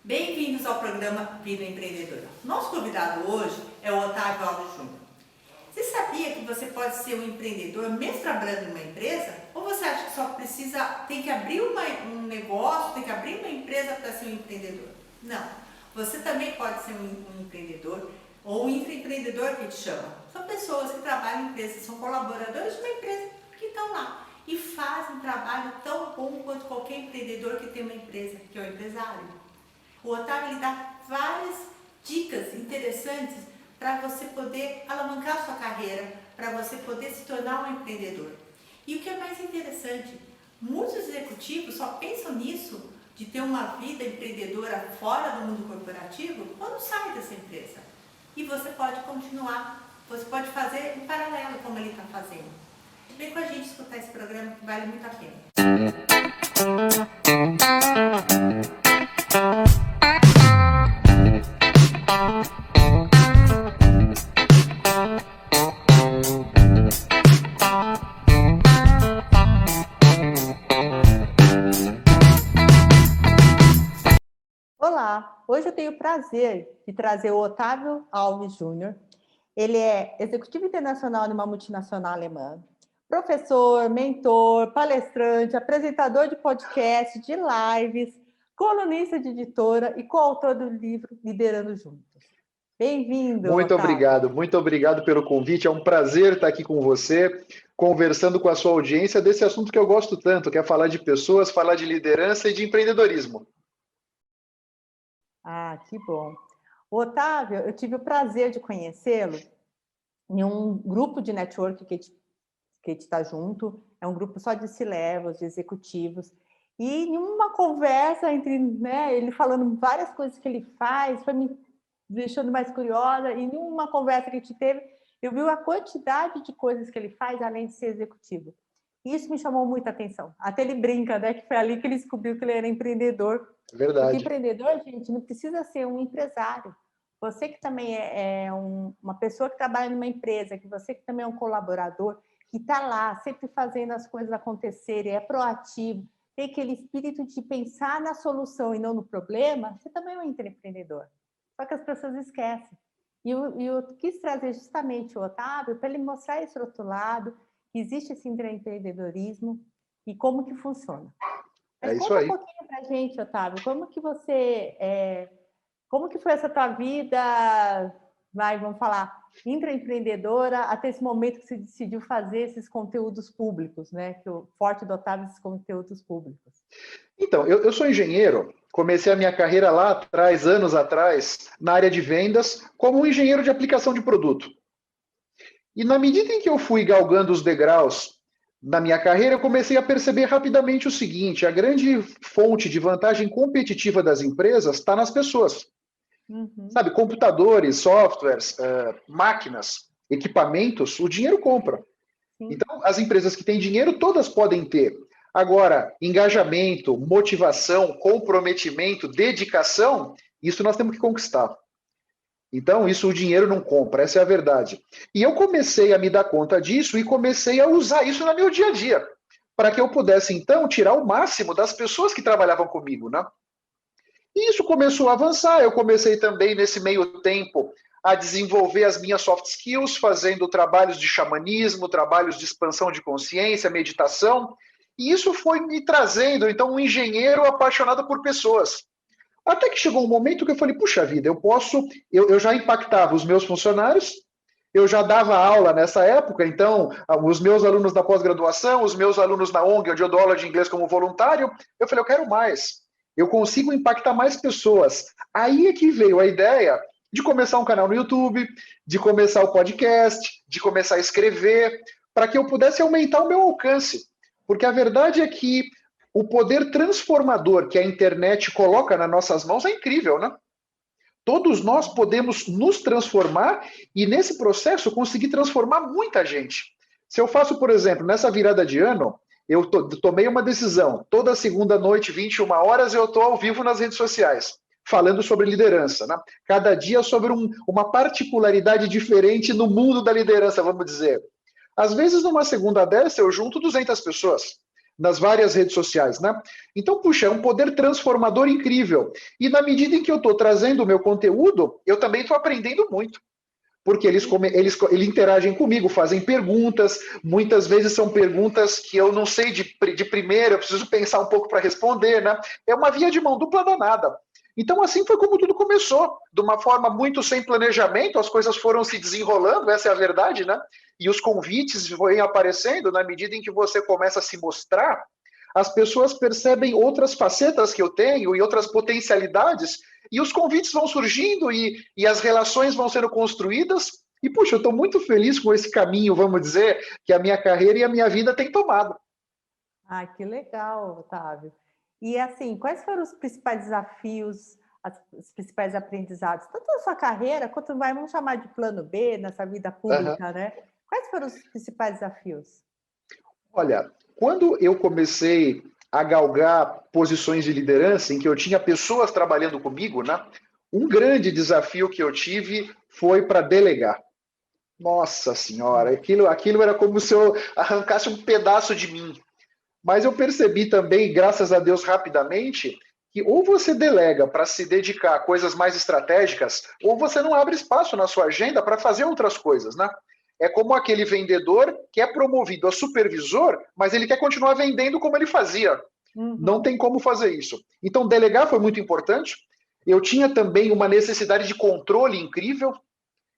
Bem-vindos ao programa Vida Empreendedora. Nosso convidado hoje é o Otávio Alves Júnior. Você sabia que você pode ser um empreendedor mesmo trabalhando em uma empresa? Ou você acha que só tem que abrir um negócio, tem que abrir uma empresa para ser um empreendedor? Não. Você também pode ser um empreendedor ou um intraempreendedor que te chama. São pessoas que trabalham em empresas, são colaboradores de uma empresa que estão lá e fazem um trabalho tão bom quanto qualquer empreendedor que tem uma empresa, que é o empresário. O Otávio ele dá várias dicas interessantes para você poder alavancar sua carreira, para você poder se tornar um empreendedor. E o que é mais interessante, muitos executivos só pensam nisso, de ter uma vida empreendedora fora do mundo corporativo, quando sai dessa empresa. E você pode continuar, você pode fazer em paralelo como ele está fazendo. Vem com a gente escutar esse programa que vale muito a pena. Olá, hoje eu tenho o prazer de trazer o Otávio Alves Júnior. Ele é executivo internacional numa multinacional alemã, professor, mentor, palestrante, apresentador de podcast, de lives, colunista de editora e coautor do livro Liderando Juntos. Bem-vindo, Otávio. Muito obrigado pelo convite. É um prazer estar aqui com você, conversando com a sua audiência desse assunto que eu gosto tanto, que é falar de pessoas, falar de liderança e de empreendedorismo. Ah, que bom. O Otávio, eu tive o prazer de conhecê-lo em um grupo de network que a gente está junto, é um grupo só de C-levels, de executivos, e em uma conversa entre, ele falando várias coisas que ele faz, foi me deixando mais curiosa, e em uma conversa que a gente teve, eu vi a quantidade de coisas que ele faz, além de ser executivo. E isso me chamou muita atenção. Até ele brinca, que foi ali que ele descobriu que ele era empreendedor. Verdade. Porque empreendedor, gente, não precisa ser um empresário. Você que também é uma pessoa que trabalha numa empresa, que você que também é um colaborador, que está lá, sempre fazendo as coisas acontecerem, é proativo, tem aquele espírito de pensar na solução e não no problema, você também é um empreendedor. Só que as pessoas esquecem. E eu quis trazer justamente o Otávio para ele mostrar esse outro lado, que existe esse empreendedorismo e como que funciona. Mas isso aí. Conta um pouquinho para a gente, Otávio, como que foi essa tua vida, vamos falar, intraempreendedora, até esse momento que você decidiu fazer esses conteúdos públicos, que o forte do Otávio é esses conteúdos públicos. Então, eu sou engenheiro, comecei a minha carreira lá atrás, anos atrás, na área de vendas, como um engenheiro de aplicação de produto. E na medida em que eu fui galgando os degraus na minha carreira, eu comecei a perceber rapidamente o seguinte: a grande fonte de vantagem competitiva das empresas está nas pessoas. Sabe, computadores, softwares, máquinas, equipamentos, o dinheiro compra. Sim. Então, as empresas que têm dinheiro, todas podem ter. Agora, engajamento, motivação, comprometimento, dedicação, isso nós temos que conquistar. Então, isso o dinheiro não compra, essa é a verdade. E eu comecei a me dar conta disso e comecei a usar isso no meu dia a dia, para que eu pudesse, então, tirar o máximo das pessoas que trabalhavam comigo, né? E isso começou a avançar. Eu comecei também, nesse meio tempo, a desenvolver as minhas soft skills, fazendo trabalhos de xamanismo, trabalhos de expansão de consciência, meditação. E isso foi me trazendo, então, um engenheiro apaixonado por pessoas. Até que chegou um momento que eu falei, puxa vida, eu já impactava os meus funcionários, eu já dava aula nessa época, então, os meus alunos da pós-graduação, os meus alunos na ONG, onde eu dou aula de inglês como voluntário, eu falei, eu quero mais. Eu consigo impactar mais pessoas. Aí é que veio a ideia de começar um canal no YouTube, de começar o podcast, de começar a escrever, para que eu pudesse aumentar o meu alcance. Porque a verdade é que o poder transformador que a internet coloca nas nossas mãos é incrível, né? Todos nós podemos nos transformar e, nesse processo, conseguir transformar muita gente. Se eu faço, por exemplo, nessa virada de ano, eu tomei uma decisão. Toda segunda noite, 21 horas, eu estou ao vivo nas redes sociais, falando sobre liderança, né? Cada dia sobre uma particularidade diferente no mundo da liderança, vamos dizer. Às vezes, numa segunda dessa, eu junto 200 pessoas. nas várias redes sociais, né? Então, puxa, é um poder transformador incrível. E na medida em que eu estou trazendo o meu conteúdo, eu também estou aprendendo muito. Porque eles interagem comigo, fazem perguntas, muitas vezes são perguntas que eu não sei de primeira, eu preciso pensar um pouco para responder, né? É uma via de mão dupla danada. Então, assim foi como tudo começou, de uma forma muito sem planejamento, as coisas foram se desenrolando, essa é a verdade, né? E os convites vêm aparecendo na medida em que você começa a se mostrar, as pessoas percebem outras facetas que eu tenho e outras potencialidades, e os convites vão surgindo e as relações vão sendo construídas. E, puxa, eu estou muito feliz com esse caminho, vamos dizer, que a minha carreira e a minha vida têm tomado. Ah, que legal, Otávio. E assim, quais foram os principais desafios, os principais aprendizados, tanto na sua carreira quanto vamos chamar de plano B nessa vida pública, né? Quais foram os principais desafios? Olha, quando eu comecei a galgar posições de liderança em que eu tinha pessoas trabalhando comigo, né? Um grande desafio que eu tive foi para delegar. Nossa Senhora, aquilo era como se eu arrancasse um pedaço de mim. Mas eu percebi também, graças a Deus, rapidamente, que ou você delega para se dedicar a coisas mais estratégicas, ou você não abre espaço na sua agenda para fazer outras coisas, né? É como aquele vendedor que é promovido a supervisor, mas ele quer continuar vendendo como ele fazia. Não tem como fazer isso. Então, delegar foi muito importante. Eu tinha também uma necessidade de controle incrível.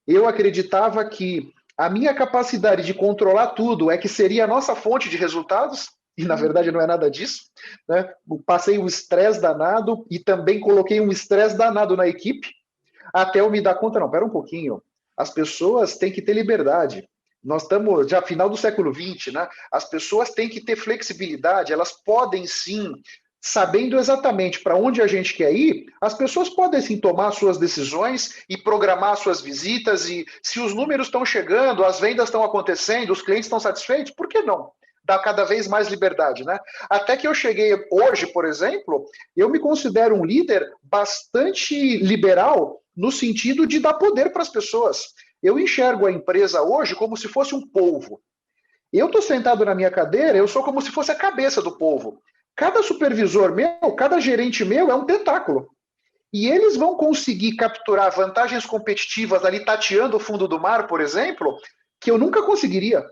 Eu acreditava que a minha capacidade de controlar tudo é que seria a nossa fonte de resultados, e na verdade não é nada disso. Né? Passei um estresse danado e também coloquei um estresse danado na equipe, até eu me dar conta, não, pera um pouquinho, as pessoas têm que ter liberdade. Nós estamos já final do século XX, né? As pessoas têm que ter flexibilidade, elas podem sim, sabendo exatamente para onde a gente quer ir, as pessoas podem sim tomar suas decisões e programar suas visitas, e se os números estão chegando, as vendas estão acontecendo, os clientes estão satisfeitos, por que não? Dá cada vez mais liberdade, né? Até que eu cheguei hoje, por exemplo, eu me considero um líder bastante liberal no sentido de dar poder para as pessoas. Eu enxergo a empresa hoje como se fosse um polvo. Eu estou sentado na minha cadeira, eu sou como se fosse a cabeça do polvo. Cada supervisor meu, cada gerente meu é um tentáculo. E eles vão conseguir capturar vantagens competitivas ali tateando o fundo do mar, por exemplo, que eu nunca conseguiria.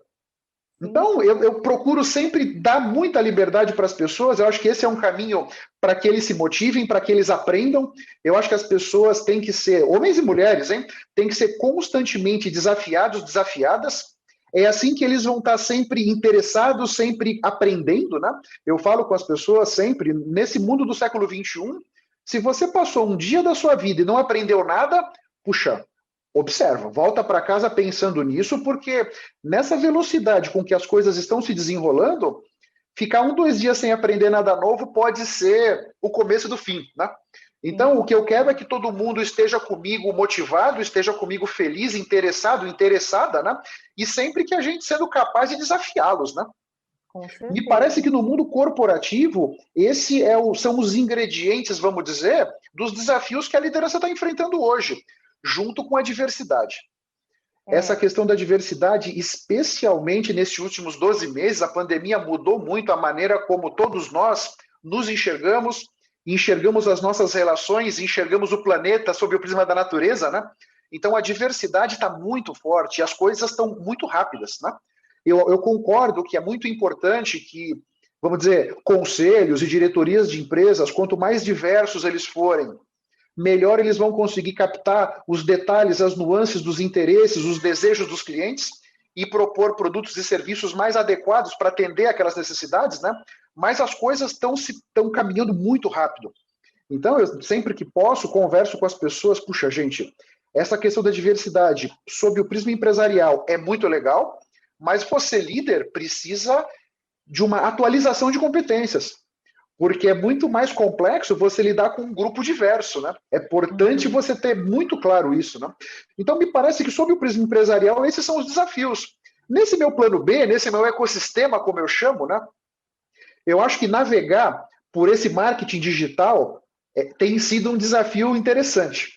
Então, eu procuro sempre dar muita liberdade para as pessoas. Eu acho que esse é um caminho para que eles se motivem, para que eles aprendam. Eu acho que as pessoas têm que ser, homens e mulheres, hein, têm que ser constantemente desafiados, desafiadas. É assim que eles vão estar sempre interessados, sempre aprendendo, né? Eu falo com as pessoas sempre, nesse mundo do século XXI, se você passou um dia da sua vida e não aprendeu nada, puxa, observa, volta para casa pensando nisso, porque nessa velocidade com que as coisas estão se desenrolando, ficar 2 dias sem aprender nada novo pode ser o começo do fim, né? Então, o que eu quero é que todo mundo esteja comigo motivado, esteja comigo feliz, interessado, interessada, né? E sempre que a gente sendo capaz de desafiá-los, né? Me parece que no mundo corporativo, são os ingredientes, vamos dizer, dos desafios que a liderança está enfrentando hoje, junto com a diversidade. Essa questão da diversidade, especialmente nesses últimos 12 meses, a pandemia mudou muito a maneira como todos nós nos enxergamos as nossas relações, enxergamos o planeta sob o prisma da natureza, né? Então a diversidade está muito forte e as coisas estão muito rápidas, né? Eu concordo que é muito importante que, vamos dizer, conselhos e diretorias de empresas, quanto mais diversos eles forem, melhor eles vão conseguir captar os detalhes, as nuances dos interesses, os desejos dos clientes e propor produtos e serviços mais adequados para atender aquelas necessidades, né? Mas as coisas estão caminhando muito rápido. Então, eu sempre que posso, converso com as pessoas, puxa, gente, essa questão da diversidade sob o prisma empresarial é muito legal, mas você, líder, precisa de uma atualização de competências, porque é muito mais complexo você lidar com um grupo diverso, né? É importante você ter muito claro isso, né? Então, me parece que sob o prisma empresarial, esses são os desafios. Nesse meu plano B, nesse meu ecossistema, como eu chamo, né? Eu acho que navegar por esse marketing digital tem sido um desafio interessante,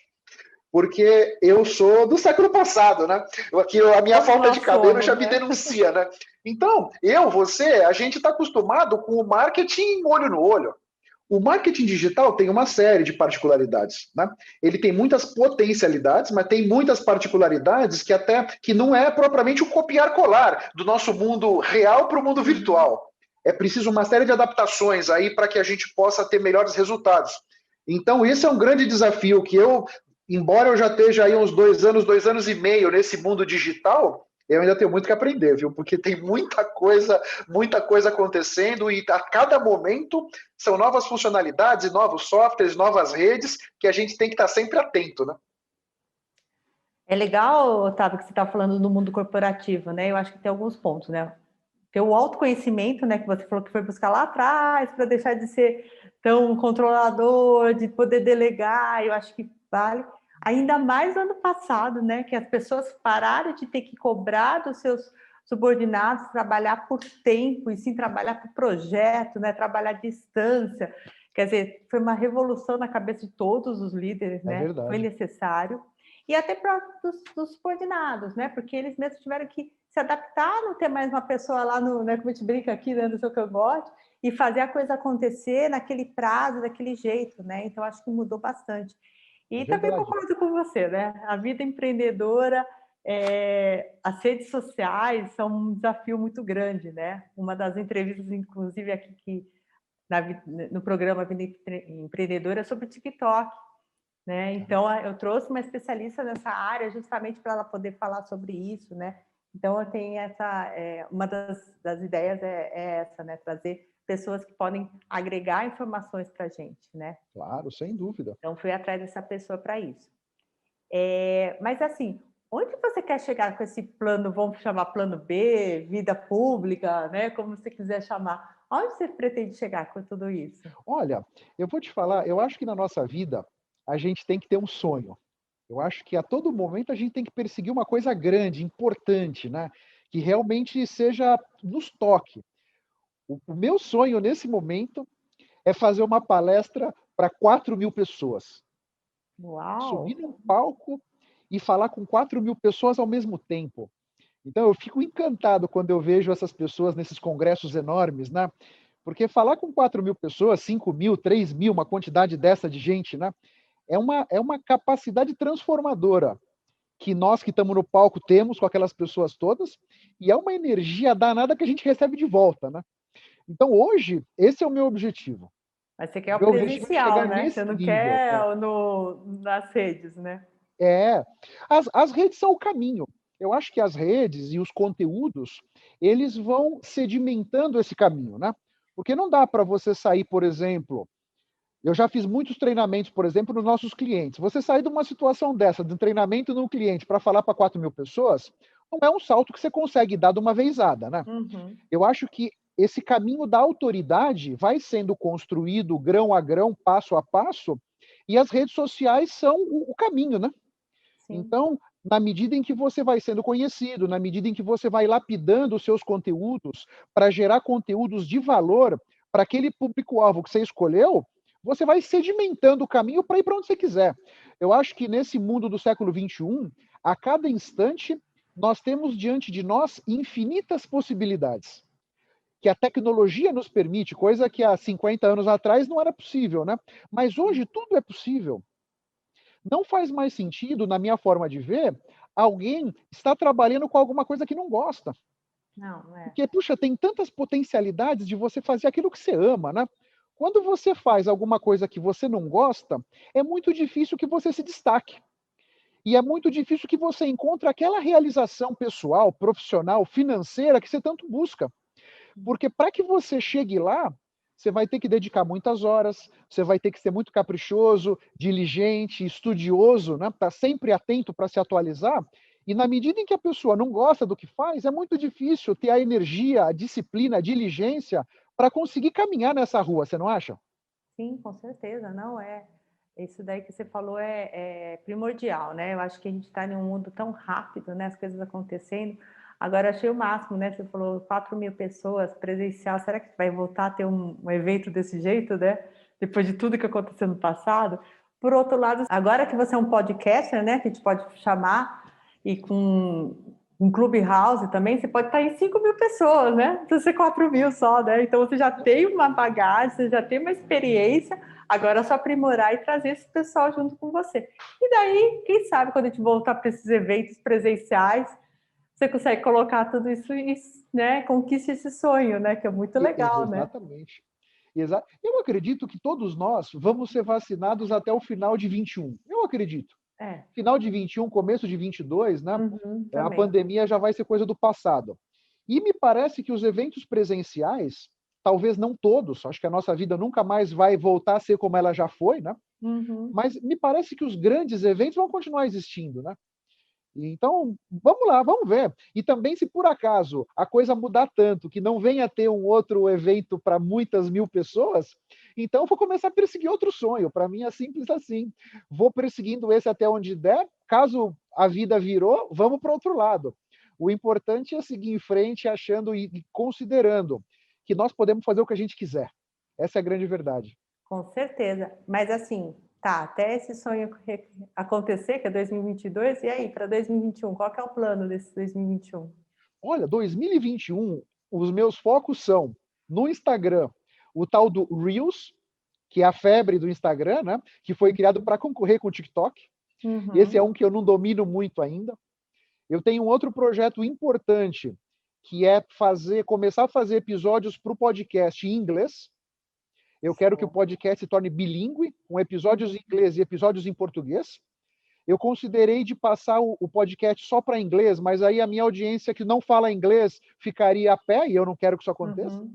porque eu sou do século passado, né? Aqui, a minha falta de cabelo já me denuncia, né? Então, você, a gente está acostumado com o marketing olho no olho. O marketing digital tem uma série de particularidades, né? Ele tem muitas potencialidades, mas tem muitas particularidades que não é propriamente o copiar-colar do nosso mundo real para o mundo virtual. É preciso uma série de adaptações aí para que a gente possa ter melhores resultados. Então, esse é um grande desafio que embora eu já esteja aí uns 2 anos e meio nesse mundo digital, eu ainda tenho muito que aprender, viu? Porque tem muita coisa acontecendo e a cada momento são novas funcionalidades, novos softwares, novas redes que a gente tem que estar sempre atento, né? É legal, Otávio, que você está falando do mundo corporativo, né? Eu acho que tem alguns pontos, né? Ter o autoconhecimento, né? Que você falou que foi buscar lá atrás para deixar de ser tão controlador, de poder delegar. Eu acho que vale. Ainda mais no ano passado, né? Que as pessoas pararam de ter que cobrar dos seus subordinados trabalhar por tempo e sim trabalhar por projeto, né? Trabalhar à distância. Quer dizer, foi uma revolução na cabeça de todos os líderes, né? Verdade. Foi necessário. E até para dos subordinados, né? Porque eles mesmos tiveram que se adaptar, não ter mais uma pessoa lá no, né, como a gente brinca aqui, né, no seu cangote, e fazer a coisa acontecer naquele prazo, daquele jeito, né? Então, acho que mudou bastante. E também concordo com você, né? A vida empreendedora, as redes sociais são um desafio muito grande, né? Uma das entrevistas, inclusive, aqui no programa Vida Empreendedora é sobre o TikTok, né? Então, eu trouxe uma especialista nessa área justamente para ela poder falar sobre isso, né? Então, eu tenho uma das ideias é essa, né? Trazer pessoas que podem agregar informações para a gente, né? Claro, sem dúvida. Então, fui atrás dessa pessoa para isso. Mas, assim, onde você quer chegar com esse plano, vamos chamar plano B, vida pública, né? Como você quiser chamar. Onde você pretende chegar com tudo isso? Olha, eu vou te falar, eu acho que na nossa vida a gente tem que ter um sonho. Eu acho que a todo momento a gente tem que perseguir uma coisa grande, importante, né? Que realmente seja nos toque. O meu sonho nesse momento é fazer uma palestra para 4.000 pessoas. Uau! Subir num palco e falar com 4.000 pessoas ao mesmo tempo. Então eu fico encantado quando eu vejo essas pessoas nesses congressos enormes, né? Porque falar com 4.000 pessoas, 5.000, 3.000, uma quantidade dessa de gente, né? É uma capacidade transformadora que nós que estamos no palco temos com aquelas pessoas todas, e é uma energia danada que a gente recebe de volta, né? Então hoje, esse é o meu objetivo. Mas você quer O o meu objetivo é presencial, chegar né? Você nesse não nível. quer nas redes, né? É. As redes são o caminho. Eu acho que as redes e os conteúdos, eles vão sedimentando esse caminho, né? Porque não dá para você sair, por exemplo, eu já fiz muitos treinamentos, por exemplo, nos nossos clientes. Você sair de uma situação dessa, de um treinamento no cliente para falar para 4.000 pessoas, não é um salto que você consegue dar de uma vezada, né? Uhum. Eu acho que esse caminho da autoridade vai sendo construído grão a grão, passo a passo, e as redes sociais são o caminho, né? Sim. Então, na medida em que você vai sendo conhecido, na medida em que você vai lapidando os seus conteúdos para gerar conteúdos de valor para aquele público-alvo que você escolheu, você vai sedimentando o caminho para ir para onde você quiser. Eu acho que nesse mundo do século XXI, a cada instante, nós temos diante de nós infinitas possibilidades que a tecnologia nos permite, coisa que há 50 anos atrás não era possível, né? Mas hoje tudo é possível. Não faz mais sentido, na minha forma de ver, alguém estar trabalhando com alguma coisa que não gosta. Não, é. Porque, puxa, tem tantas potencialidades de você fazer aquilo que você ama, né? Quando você faz alguma coisa que você não gosta, é muito difícil que você se destaque. E é muito difícil que você encontre aquela realização pessoal, profissional, financeira que você tanto busca. Porque para que você chegue lá, você vai ter que dedicar muitas horas, você vai ter que ser muito caprichoso, diligente, estudioso, né? Tá sempre atento para se atualizar. E na medida em que a pessoa não gosta do que faz, é muito difícil ter a energia, a disciplina, a diligência para conseguir caminhar nessa rua, você não acha? Sim, com certeza, não é. Isso daí que você falou é primordial, né? Eu acho que a gente está em um mundo tão rápido, né? As coisas acontecendo. Agora, achei o máximo, né? Você falou 4.000 pessoas presencial. Será que vai voltar a ter um evento desse jeito, né? Depois de tudo que aconteceu no passado. Por outro lado, agora que você é um podcaster, né? Que a gente pode chamar e com um clubhouse também, você pode estar em 5.000 pessoas, né? Não precisa ser 4.000 só, né? Então você já tem uma bagagem, você já tem uma experiência, agora é só aprimorar e trazer esse pessoal junto com você. E daí, quem sabe, quando a gente voltar para esses eventos presenciais, você consegue colocar tudo isso e, né, conquiste esse sonho, né? Que é muito legal, né? Exatamente. Eu acredito que todos nós vamos ser vacinados até o final de 21. Eu acredito. É, Final de 21, começo de 22, né? A também. pandemia já vai ser coisa do passado. E me parece que os eventos presenciais, talvez não todos, acho que a nossa vida nunca mais vai voltar a ser como ela já foi, né? Uhum. Mas me parece que os grandes eventos vão continuar existindo, né? Então, vamos lá, vamos ver. E também, se por acaso a coisa mudar tanto que não venha a ter um outro evento para muitas mil pessoas, então vou começar a perseguir outro sonho. Para mim é simples assim. Vou perseguindo esse até onde der. Caso a vida virou, vamos para outro lado. O importante é seguir em frente, achando e considerando que nós podemos fazer o que a gente quiser. Essa é a grande verdade. Com certeza. Mas assim, tá, até esse sonho acontecer, que é 2022, e aí, para 2021, qual que é o plano desse 2021? Olha, 2021, os meus focos são no Instagram, o tal do Reels, que é a febre do Instagram, né? Que foi criado para concorrer com o TikTok. Esse é Uhum. um que eu não domino muito ainda. Eu tenho um outro projeto importante, que é começar a fazer episódios para o podcast em inglês. Eu quero que o podcast se torne bilíngue, com episódios em inglês e episódios em português. Eu considerei de passar o podcast só para inglês, mas aí a minha audiência que não fala inglês ficaria a pé, e eu não quero que isso aconteça. Uhum.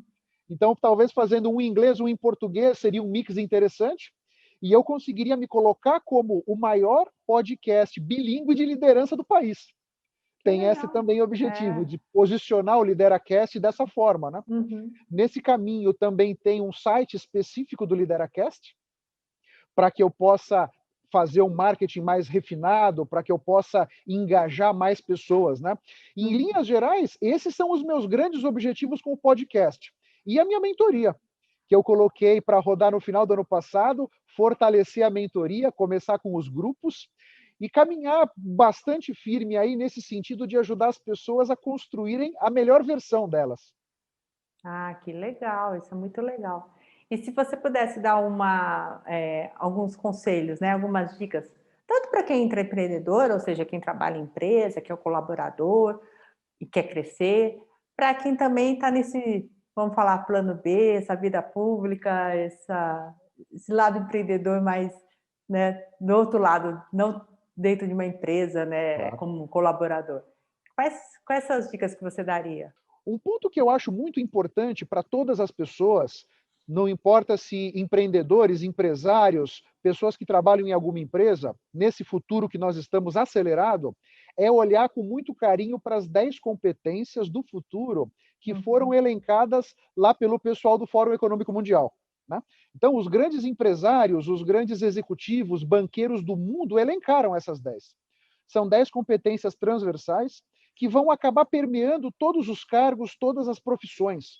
Então, talvez fazendo um em inglês, um em português, seria um mix interessante. E eu conseguiria me colocar como o maior podcast bilíngue de liderança do país. Que Tem esse legal. também objetivo, É. de posicionar o Lideracast dessa forma, né? Uhum. Nesse caminho, também tem um site específico do Lideracast, para que eu possa fazer um marketing mais refinado, para que eu possa engajar mais pessoas, né? E, em linhas gerais, esses são os meus grandes objetivos com o podcast. E a minha mentoria, que eu coloquei para rodar no final do ano passado, fortalecer a mentoria, começar com os grupos e caminhar bastante firme aí nesse sentido de ajudar as pessoas a construírem a melhor versão delas. Ah, que legal, isso é muito legal. E se você pudesse dar alguns conselhos, né, algumas dicas, tanto para quem é intraempreendedor, ou seja, quem trabalha em empresa, que é o colaborador e quer crescer, para quem também está nesse, vamos falar, plano B, essa vida pública, esse lado empreendedor mais, né, do outro lado, não dentro de uma empresa, né, Claro. como um colaborador. Quais são as dicas que você daria? Um ponto que eu acho muito importante para todas as pessoas, não importa se empreendedores, empresários, pessoas que trabalham em alguma empresa, nesse futuro que nós estamos acelerado, é olhar com muito carinho para as 10 competências do futuro que foram Uhum. elencadas lá pelo pessoal do Fórum Econômico Mundial, né? Então, os grandes empresários, os grandes executivos, banqueiros do mundo elencaram essas 10. São 10 competências transversais que vão acabar permeando todos os cargos, todas as profissões.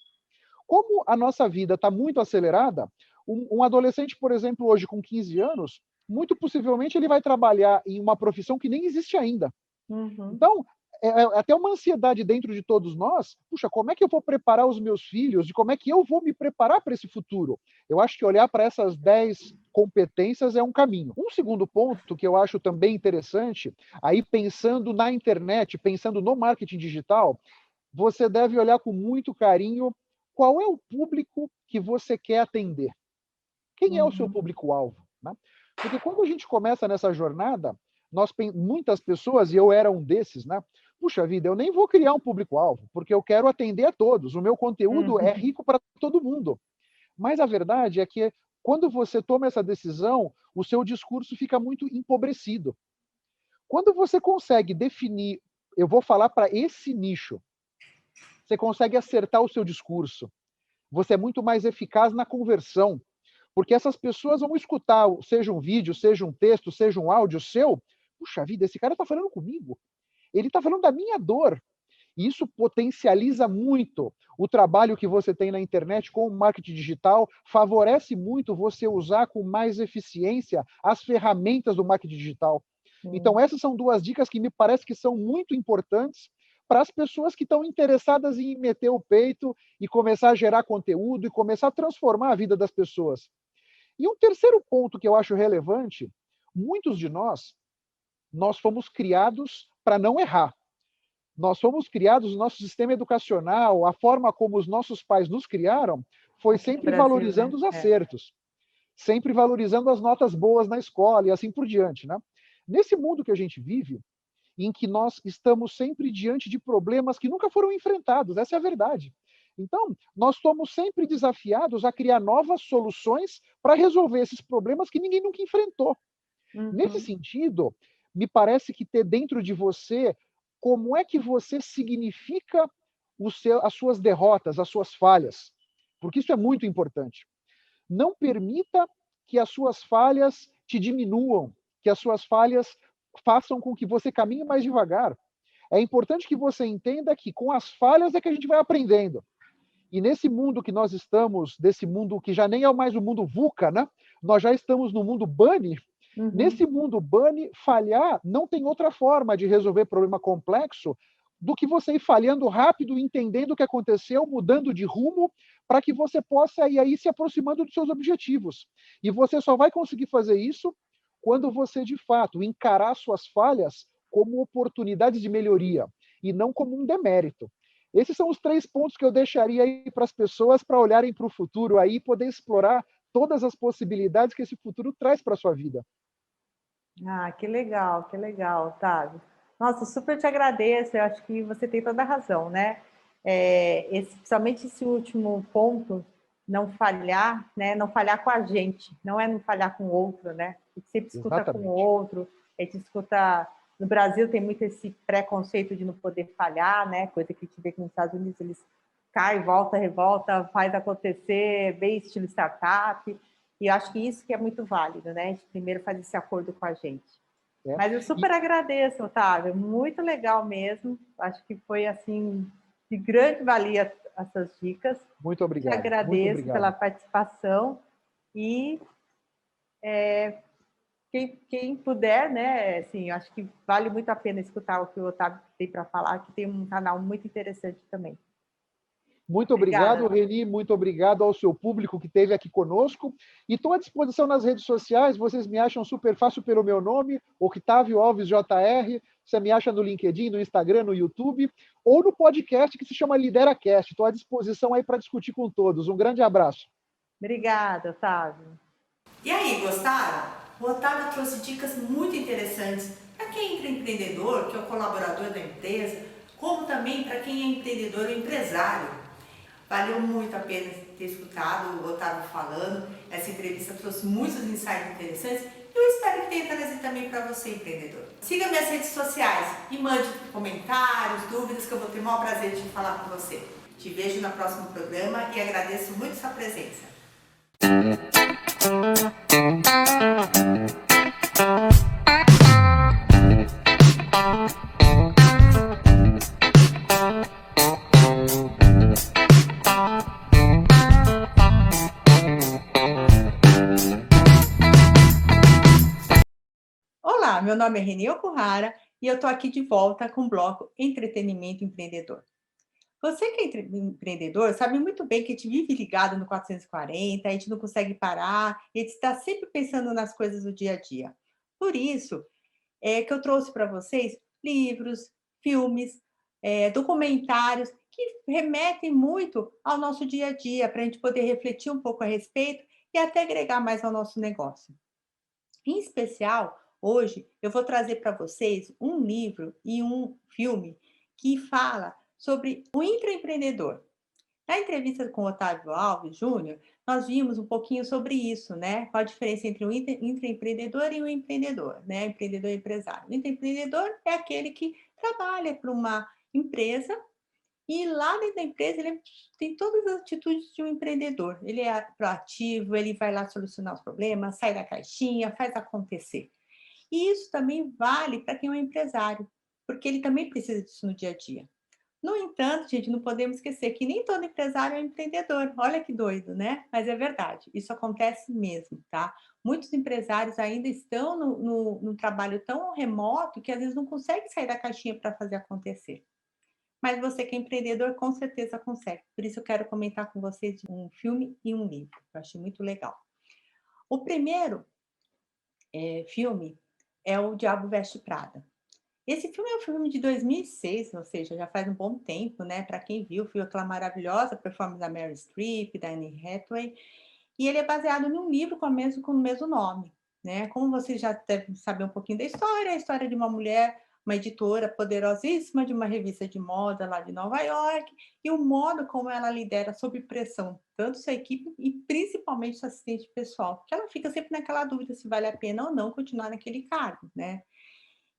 Como a nossa vida está muito acelerada, um adolescente, por exemplo, hoje com 15 anos, muito possivelmente ele vai trabalhar em uma profissão que nem existe ainda. Uhum. Então, é até uma ansiedade dentro de todos nós. Puxa, como é que eu vou preparar os meus filhos? E como é que eu vou me preparar para esse futuro? Eu acho que olhar para essas 10 competências é um caminho. Um segundo ponto que eu acho também interessante, aí pensando na internet, pensando no marketing digital, você deve olhar com muito carinho qual é o público que você quer atender. Quem é o seu Uhum. público-alvo, né? Porque quando a gente começa nessa jornada, muitas pessoas, e eu era um desses, né? Puxa vida, eu nem vou criar um público-alvo, porque eu quero atender a todos. O meu conteúdo é Uhum. rico para todo mundo. Mas a verdade é que quando você toma essa decisão, o seu discurso fica muito empobrecido. Quando você consegue definir, eu vou falar para esse nicho, você consegue acertar o seu discurso. Você é muito mais eficaz na conversão. Porque essas pessoas vão escutar, seja um vídeo, seja um texto, seja um áudio seu. Puxa vida, esse cara está falando comigo. Ele está falando da minha dor. E isso potencializa muito o trabalho que você tem na internet com o marketing digital, favorece muito você usar com mais eficiência as ferramentas do marketing digital. Então, Sim. essas são duas dicas que me parece que são muito importantes para as pessoas que estão interessadas em meter o peito e começar a gerar conteúdo e começar a transformar a vida das pessoas. E um terceiro ponto que eu acho relevante, muitos de nós fomos criados para não errar. Nós fomos criados, o nosso sistema educacional, a forma como os nossos pais nos criaram, foi Aqui no sempre Brasil, valorizando né? os acertos, sempre valorizando as notas boas na escola e assim por diante, né? Nesse mundo que a gente vive, em que nós estamos sempre diante de problemas que nunca foram enfrentados, essa é a verdade. Então, nós somos sempre desafiados a criar novas soluções para resolver esses problemas que ninguém nunca enfrentou. Nesse Uhum. sentido, me parece que ter dentro de você como é que você significa as suas derrotas, as suas falhas, porque isso é muito importante. Não permita que as suas falhas te diminuam, que as suas falhas façam com que você caminhe mais devagar. É importante que você entenda que com as falhas é que a gente vai aprendendo. E nesse mundo que nós estamos, desse mundo que já nem é mais o mundo VUCA, né? Nós já estamos no mundo BUNNY. Uhum. Nesse mundo BUNNY, falhar não tem outra forma de resolver problema complexo do que você ir falhando rápido, entendendo o que aconteceu, mudando de rumo, para que você possa ir aí se aproximando dos seus objetivos. E você só vai conseguir fazer isso quando você, de fato, encarar suas falhas como oportunidades de melhoria e não como um demérito. Esses são os 3 pontos que eu deixaria aí para as pessoas para olharem para o futuro aí e poder explorar todas as possibilidades que esse futuro traz para a sua vida. Ah, que legal, Otávio. Nossa, super te agradeço, eu acho que você tem toda a razão, né? Principalmente esse último ponto, não falhar, né? Não falhar com a gente, não é não falhar com o outro, né? A gente sempre escuta com o Exatamente. outro, a gente escuta... No Brasil tem muito esse preconceito de não poder falhar, né? Coisa que a gente vê que nos Estados Unidos eles caem, volta, revolta, faz acontecer, bem estilo startup. E eu acho que isso que é muito válido, né? A gente primeiro faz esse acordo com a gente. É. Mas eu super E agradeço, Otávio, muito legal mesmo. Acho que foi assim de grande valia essas dicas. muito Te obrigado, muito agradeço pela obrigado. participação e quem puder, né? Assim, acho que vale muito a pena escutar o que o Otávio tem para falar, que tem um canal muito interessante também. Muito obrigado, Obrigada. Reni, muito obrigado ao seu público que esteve aqui conosco. E estou à disposição nas redes sociais, vocês me acham super fácil pelo meu nome, Octávio Alves JR. Você me acha no LinkedIn, no Instagram, no YouTube, ou no podcast que se chama LideraCast. Estou à disposição aí para discutir com todos. Um grande abraço. Obrigada, Otávio. E aí, gostaram? O Otávio trouxe dicas muito interessantes para quem é empreendedor, que é o colaborador da empresa, como também para quem é empreendedor ou empresário. Valeu muito a pena ter escutado o Otávio falando. Essa entrevista trouxe muitos insights interessantes e eu espero que tenha trazido também para você, empreendedor. Siga minhas redes sociais e mande comentários, dúvidas, que eu vou ter o maior prazer de falar com você. Te vejo no próximo programa e agradeço muito sua presença. Olá, meu nome é Reni Okuhara e eu estou aqui de volta com o bloco Entretenimento Empreendedor. Você que é empreendedor sabe muito bem que a gente vive ligado no 440, a gente não consegue parar, a gente está sempre pensando nas coisas do dia a dia. Por isso, é que eu trouxe para vocês livros, filmes, documentários que remetem muito ao nosso dia a dia, para a gente poder refletir um pouco a respeito e até agregar mais ao nosso negócio. Em especial, hoje eu vou trazer para vocês um livro e um filme que fala sobre o intraempreendedor. Na entrevista com o Otávio Alves Júnior, nós vimos um pouquinho sobre isso, né? Qual a diferença entre o intraempreendedor e o empreendedor, né? Empreendedor e empresário. O intraempreendedor é aquele que trabalha para uma empresa e lá dentro da empresa ele tem todas as atitudes de um empreendedor. Ele é proativo, ele vai lá solucionar os problemas, sai da caixinha, faz acontecer. E isso também vale para quem é um empresário, porque ele também precisa disso no dia a dia. No entanto, gente, não podemos esquecer que nem todo empresário é empreendedor. Olha que doido, né? Mas é verdade, isso acontece mesmo, tá? Muitos empresários ainda estão no trabalho tão remoto que às vezes não conseguem sair da caixinha para fazer acontecer. mas você que é empreendedor com certeza consegue. Por isso eu quero comentar com vocês um filme e um livro, que eu achei muito legal. O primeiro filme é O Diabo Veste Prada. Esse filme é um filme de 2006, ou seja, já faz um bom tempo, né? Para quem viu, viu aquela maravilhosa performance da Meryl Streep, da Anne Hathaway, e ele é baseado num livro com o mesmo nome, né? Como vocês já devem saber um pouquinho da história, é a história de uma mulher, uma editora poderosíssima de uma revista de moda lá de Nova York, e o modo como ela lidera sob pressão, tanto sua equipe e principalmente sua assistente pessoal, porque ela fica sempre naquela dúvida se vale a pena ou não continuar naquele cargo, né?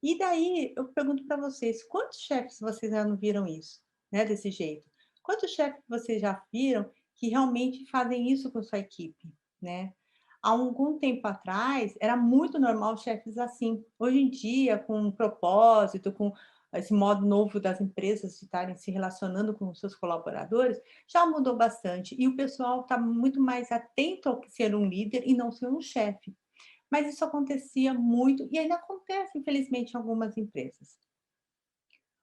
E daí eu pergunto para vocês, quantos chefes vocês já não viram isso, né, desse jeito? Quantos chefes vocês já viram que realmente fazem isso com sua equipe, né? Há algum tempo atrás era muito normal chefes assim. Hoje em dia, com um propósito, com esse modo novo das empresas de estarem se relacionando com os seus colaboradores, já mudou bastante. E o pessoal está muito mais atento ao que ser um líder e não ser um chefe. Mas isso acontecia muito e ainda acontece, infelizmente, em algumas empresas.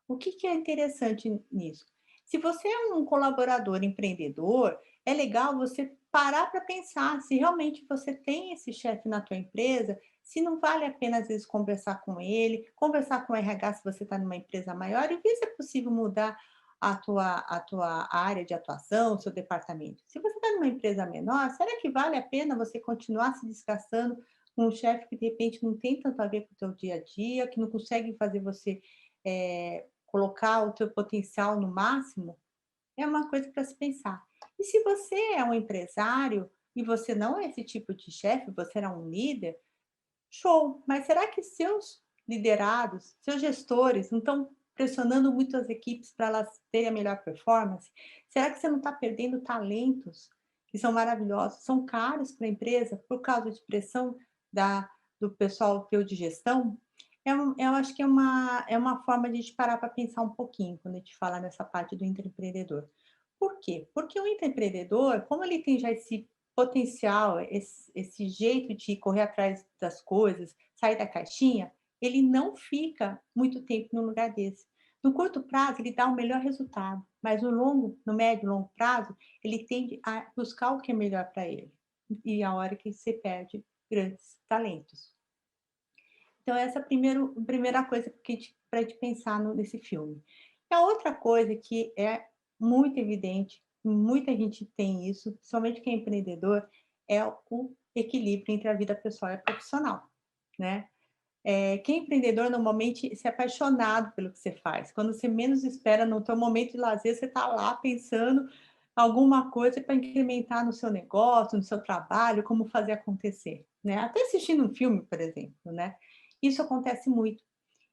O que que é interessante nisso? Se você é um colaborador empreendedor, é legal você parar para pensar se realmente você tem esse chefe na tua empresa, se não vale a pena, às vezes, conversar com ele, conversar com o RH se você está numa empresa maior e ver se é possível mudar a tua área de atuação, o seu departamento. Se você está numa empresa menor, será que vale a pena você continuar se desgastando com um chefe que, de repente, não tem tanto a ver com o teu dia a dia, que não consegue fazer você colocar o teu potencial no máximo? É uma coisa para se pensar. E se você é um empresário e você não é esse tipo de chefe, você é um líder, show! Mas será que seus liderados, seus gestores não estão pressionando muito as equipes para elas terem a melhor performance? Será que você não está perdendo talentos que são maravilhosos, são caros para a empresa por causa de pressão da do pessoal teu de gestão? Eu acho que é uma forma de a gente parar para pensar um pouquinho quando a gente fala nessa parte do intraempreendedor. Por quê? Porque o intraempreendedor, como ele tem já esse potencial, esse jeito de correr atrás das coisas, sair da caixinha, ele não fica muito tempo num lugar desse. No curto prazo, ele dá o melhor resultado, mas no médio e longo prazo, ele tende a buscar o que é melhor para ele. E a hora que você perde grandes talentos. Então, essa é a primeira coisa para a gente pensar nesse filme. E a outra coisa que é muito evidente, muita gente tem isso, somente quem é empreendedor, é o equilíbrio entre a vida pessoal e a profissional, né? Quem é empreendedor normalmente se é apaixonado pelo que você faz. Quando você menos espera, no teu momento de lazer, você está lá pensando alguma coisa para incrementar no seu negócio, no seu trabalho, como fazer acontecer, né? Até assistindo um filme, por exemplo, né? Isso acontece muito.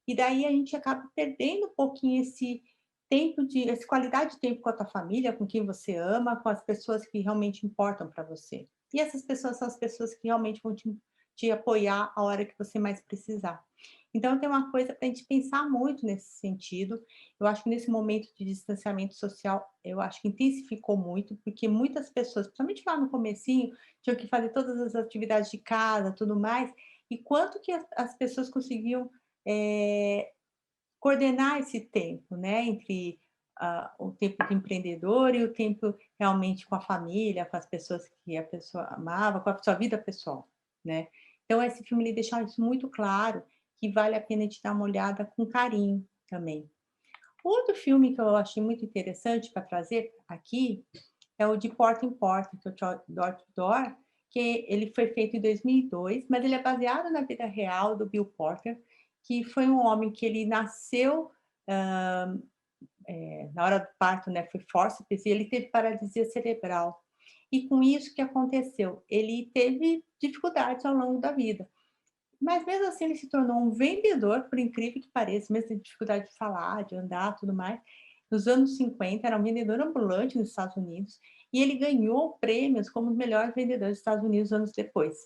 E daí a gente acaba perdendo um pouquinho essa qualidade de tempo com a tua família, com quem você ama, com as pessoas que realmente importam para você. E essas pessoas são as pessoas que realmente vão te apoiar a hora que você mais precisar. Então, tem uma coisa para a gente pensar muito nesse sentido. Eu acho que nesse momento de distanciamento social, eu acho que intensificou muito, porque muitas pessoas, principalmente lá no comecinho, tinham que fazer todas as atividades de casa, tudo mais, e quanto que as pessoas conseguiam eh, coordenar esse tempo, né, entre o tempo de empreendedor e o tempo realmente com a família, com as pessoas que a pessoa amava, com a sua vida pessoal, né. Então esse filme ele deixa isso muito claro, que vale a pena te dar uma olhada com carinho também. Outro filme que eu achei muito interessante para trazer aqui é o De Porta em Porta, que é o Door to Door, que ele foi feito em 2002, mas ele é baseado na vida real do Bill Porter, que foi um homem que ele nasceu, na hora do parto, né, foi fórceps, e ele teve paralisia cerebral. E com isso, o que aconteceu? Ele teve dificuldades ao longo da vida. Mas mesmo assim ele se tornou um vendedor, por incrível que pareça, mesmo tendo dificuldade de falar, de andar, tudo mais. Nos anos 50 era um vendedor ambulante nos Estados Unidos, e ele ganhou prêmios como o melhor vendedor dos Estados Unidos anos depois.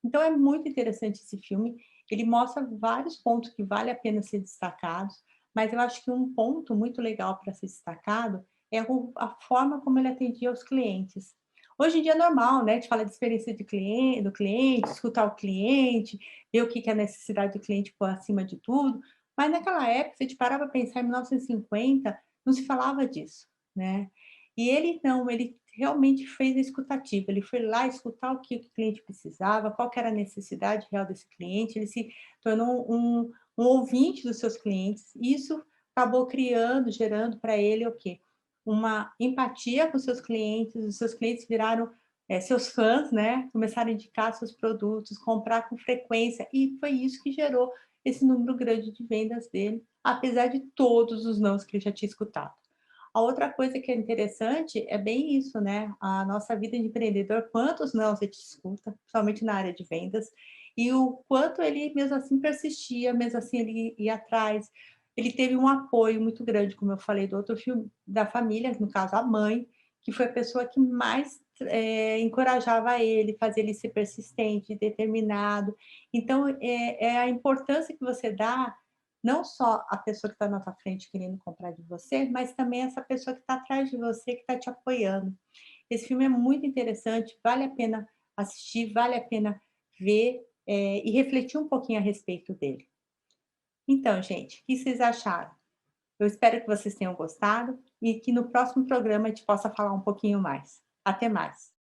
Então é muito interessante esse filme, ele mostra vários pontos que vale a pena ser destacados, mas eu acho que um ponto muito legal para ser destacado é a forma como ele atendia os clientes. Hoje em dia é normal, né, a gente fala de experiência do cliente, escutar o cliente, ver o que que é a necessidade do cliente por acima de tudo, mas naquela época, se a gente parar para pensar, em 1950, não se falava disso, né? E ele não, ele realmente fez a escutativa, ele foi lá escutar o que o cliente precisava, qual que era a necessidade real desse cliente, ele se tornou um ouvinte dos seus clientes, e isso acabou criando, gerando para ele o quê? Uma empatia com os seus clientes viraram seus fãs, né? Começaram a indicar seus produtos, comprar com frequência, e foi isso que gerou esse número grande de vendas dele, apesar de todos os nãos que ele já tinha escutado. A outra coisa que é interessante é bem isso, né? A nossa vida de empreendedor, quantos não a gente escuta, principalmente na área de vendas, e o quanto ele mesmo assim persistia, mesmo assim ele ia atrás. Ele teve um apoio muito grande, como eu falei do outro filme, da família, no caso a mãe, que foi a pessoa que mais encorajava ele, fazia ele ser persistente, determinado. Então, é a importância que você dá não só a pessoa que está na sua frente querendo comprar de você, mas também essa pessoa que está atrás de você, que está te apoiando. Esse filme é muito interessante, vale a pena assistir, vale a pena ver e refletir um pouquinho a respeito dele. Então, gente, o que vocês acharam? Eu espero que vocês tenham gostado e que no próximo programa a gente possa falar um pouquinho mais. Até mais!